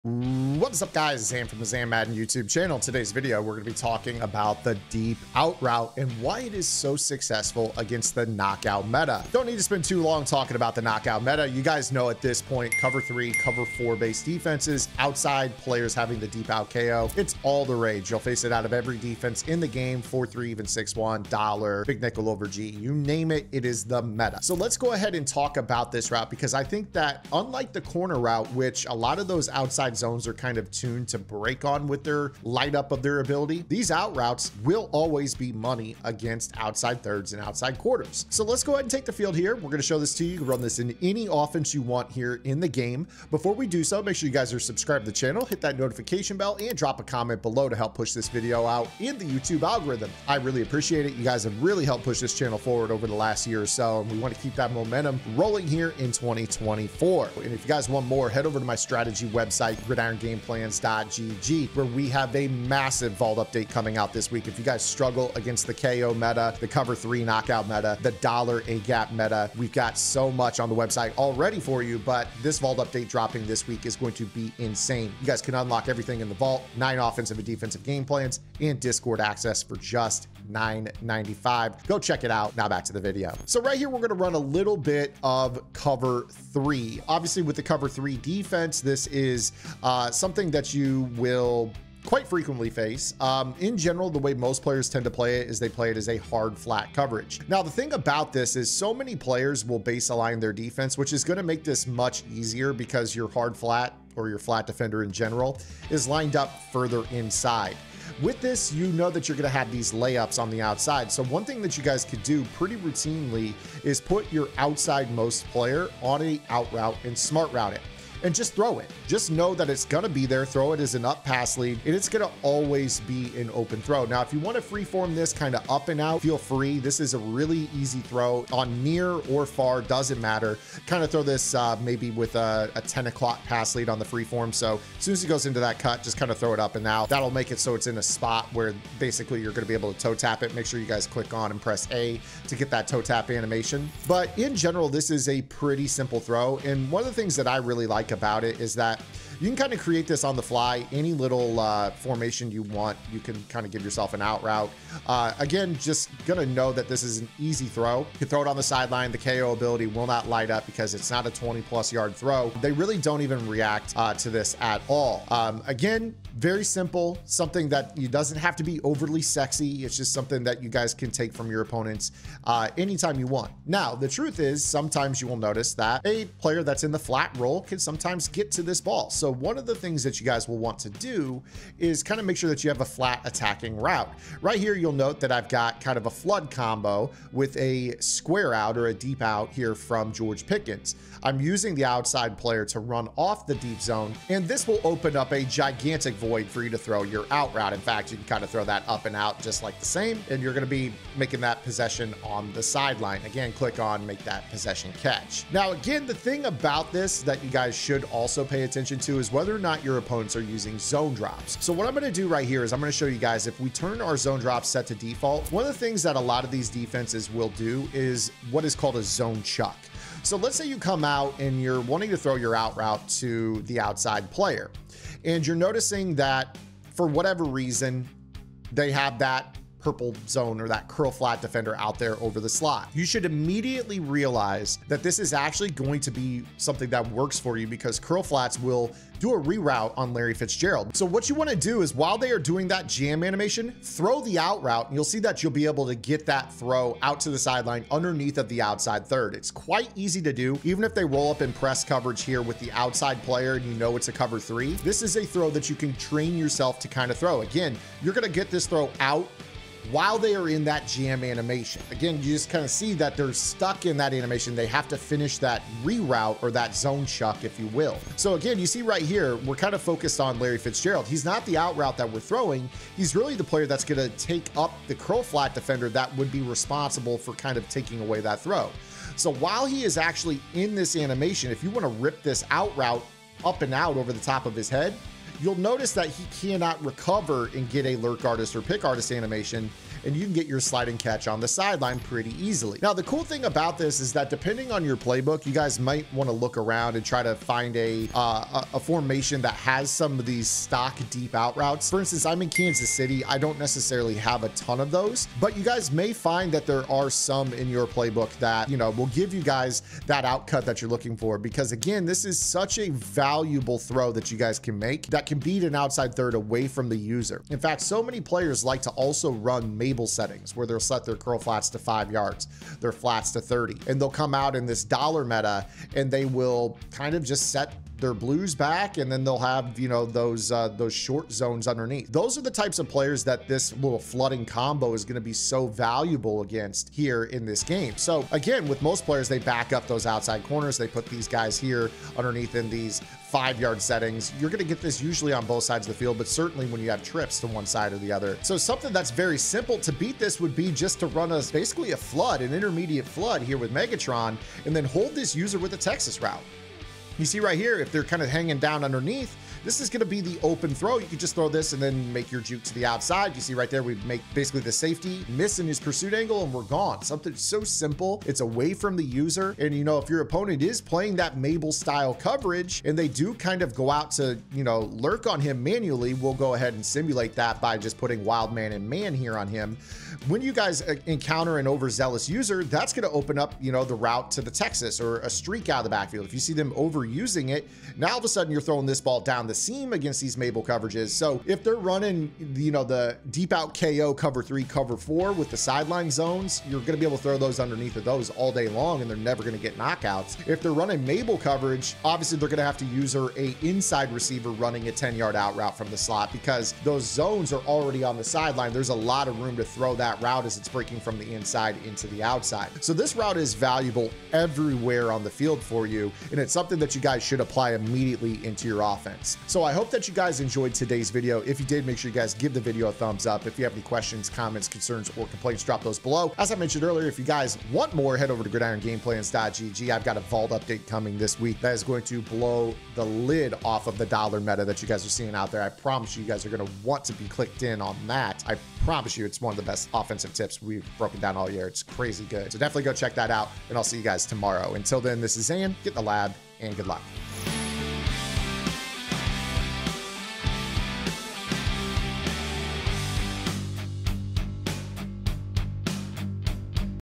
What's up, guys? Zam from the Zam Madden YouTube channel. Today's video, we're going to be talking about the deep out route and why it is so successful against the knockout meta. Don't need to spend too long talking about the knockout meta. You guys know at this point, cover 3, cover 4 based defenses, outside players having the deep out KO. It's all the rage. You'll face it out of every defense in the game, 4-3, even 6-1, dollar, big nickel over G, you name it, it is the meta. So let's go ahead and talk about this route, because I think that unlike the corner route, which a lot of those outside zones are kind of tuned to break on with their light up of their ability, these out routes will always be money against outside thirds and outside quarters. So let's go ahead and take the field here. We're going to show this to you. You can run this in any offense you want here in the game. Before we do so, make sure you guys are subscribed to the channel, hit that notification bell, and drop a comment below to help push this video out in the YouTube algorithm. I really appreciate it. You guys have really helped push this channel forward over the last year or so, and we want to keep that momentum rolling here in 2024. And if you guys want more, head over to my strategy website, gridirongameplans.gg, where we have a massive vault update coming out this week. If you guys struggle against the KO meta, the cover 3 knockout meta, the dollar A gap meta, we've got so much on the website already for you, but this vault update dropping this week is going to be insane. You guys can unlock everything in the vault, 9 offensive and defensive game plans, and Discord access for just $9.95. Go check it out. Now back to the video. So right here, we're going to run a little bit of cover 3. Obviously, with the cover 3 defense, this is something that you will quite frequently face. In general, the way most players tend to play it is they play it as a hard flat coverage. Now, the thing about this is so many players will base align their defense, which is going to make this much easier because your hard flat, or your flat defender in general, is lined up further inside. With this, you know that you're going to have these layups on the outside. So one thing that you guys could do pretty routinely is put your outside most player on a out route and smart route it. And just throw it. Just know that it's going to be there. Throw it as an up pass lead, and it's going to always be an open throw. Now, if you want to freeform this kind of up and out, feel free. This is a really easy throw on near or far, doesn't matter. Kind of throw this maybe with a 10 o'clock pass lead on the freeform. So as soon as he goes into that cut, just kind of throw it up and out. That'll make it so it's in a spot where basically you're going to be able to toe tap it. Make sure you guys click on and press A to get that toe tap animation. But in general, this is a pretty simple throw. And one of the things that I really like about it is that you can kind of create this on the fly. Any little formation you want, you can kind of give yourself an out route. Again, just gonna know that this is an easy throw. You can throw it on the sideline. The KO ability will not light up because it's not a 20+ yard throw. They really don't even react to this at all. Again, very simple, something that you doesn't have to be overly sexy. It's just something that you guys can take from your opponents anytime you want. Now, the truth is sometimes you will notice that a player that's in the flat role can sometimes get to this ball. So one of the things that you guys will want to do is kind of make sure that you have a flat attacking route. Right here, you'll note that I've got kind of a flood combo with a square out or a deep out here from George Pickens. I'm using the outside player to run off the deep zone, and this will open up a gigantic void for you to throw your out route. In fact, you can kind of throw that up and out just like the same, and you're going to be making that possession on the sideline. Again, click on make that possession catch. Now, again, the thing about this that you guys should also pay attention to is whether or not your opponents are using zone drops. So what I'm going to do right here is I'm going to show you guys, if we turn our zone drops set to default, one of the things that a lot of these defenses will do is what is called a zone chuck. So let's say you come out and you're wanting to throw your out route to the outside player, and you're noticing that for whatever reason, they have that purple zone or that curl flat defender out there over the slot. You should immediately realize that this is actually going to be something that works for you, because curl flats will do a reroute on Larry Fitzgerald. So what you want to do is while they are doing that jam animation, throw the out route, and you'll see that you'll be able to get that throw out to the sideline underneath of the outside third. It's quite easy to do. Even if they roll up in press coverage here with the outside player and you know it's a cover 3, this is a throw that you can train yourself to kind of throw. Again, you're going to get this throw out while they are in that jam animation. Again, you just kind of see that they're stuck in that animation. They have to finish that reroute or that zone chuck, if you will. So again, you see right here, we're kind of focused on Larry Fitzgerald. He's not the out route that we're throwing. He's really the player that's going to take up the curl flat defender that would be responsible for kind of taking away that throw. So while he is actually in this animation, if you want to rip this out route up and out over the top of his head, you'll notice that he cannot recover and get a lurk artist or pick artist animation and you can get your sliding catch on the sideline pretty easily. Now, the cool thing about this is that depending on your playbook, you guys might want to look around and try to find a formation that has some of these stock deep out routes. For instance, I'm in Kansas City. I don't necessarily have a ton of those, but you guys may find that there are some in your playbook that, you know, will give you guys that outcut that you're looking for, because again, this is such a valuable throw that you guys can make that can beat an outside third away from the user. In fact, so many players like to also run Mable settings where they'll set their curl flats to 5 yards, their flats to 30, and they'll come out in this dollar meta and they will kind of just set their blues back, and then they'll have, you know, those short zones underneath. Those are the types of players that this little flooding combo is going to be so valuable against here in this game. So again, with most players, they back up those outside corners. They put these guys here underneath in these 5-yard settings. You're going to get this usually on both sides of the field, but certainly when you have trips to one side or the other. So something that's very simple to beat this would be just to run basically a flood, an intermediate flood here with Megatron, and then hold this user with a Texas route. You see right here, if they're kind of hanging down underneath, this is going to be the open throw. You could just throw this and then make your juke to the outside. You see right there, we make basically the safety miss in his pursuit angle and we're gone. Something so simple. It's away from the user. And, you know, if your opponent is playing that Mable style coverage and they do kind of go out to, you know, lurk on him manually, we'll go ahead and simulate that by just putting wild man and man here on him. When you guys encounter an overzealous user, that's going to open up, you know, the route to the Texas or a streak out of the backfield. If you see them overusing it, now all of a sudden you're throwing this ball down the seam against these Mable coverages. So if they're running, you know, the deep out KO cover 3, cover 4 with the sideline zones, you're going to be able to throw those underneath of those all day long, and they're never going to get knockouts. If they're running Mable coverage, obviously they're going to have to use a inside receiver running a 10-yard out route from the slot, because those zones are already on the sideline. There's a lot of room to throw that route as it's breaking from the inside into the outside. So this route is valuable everywhere on the field for you, and it's something that you guys should apply immediately into your offense. So I hope that you guys enjoyed today's video. If you did, make sure you guys give the video a thumbs up. If you have any questions, comments, concerns, or complaints, drop those below. As I mentioned earlier, if you guys want more, head over to gridirongameplans.gg. I've got a vault update coming this week that is going to blow the lid off of the dollar meta that you guys are seeing out there. I promise you guys are going to want to be clicked in on that. I promise you it's one of the best offensive tips we've broken down all year. It's crazy good. So definitely go check that out, and I'll see you guys tomorrow. Until then, this is Zan. Get in the lab, and good luck.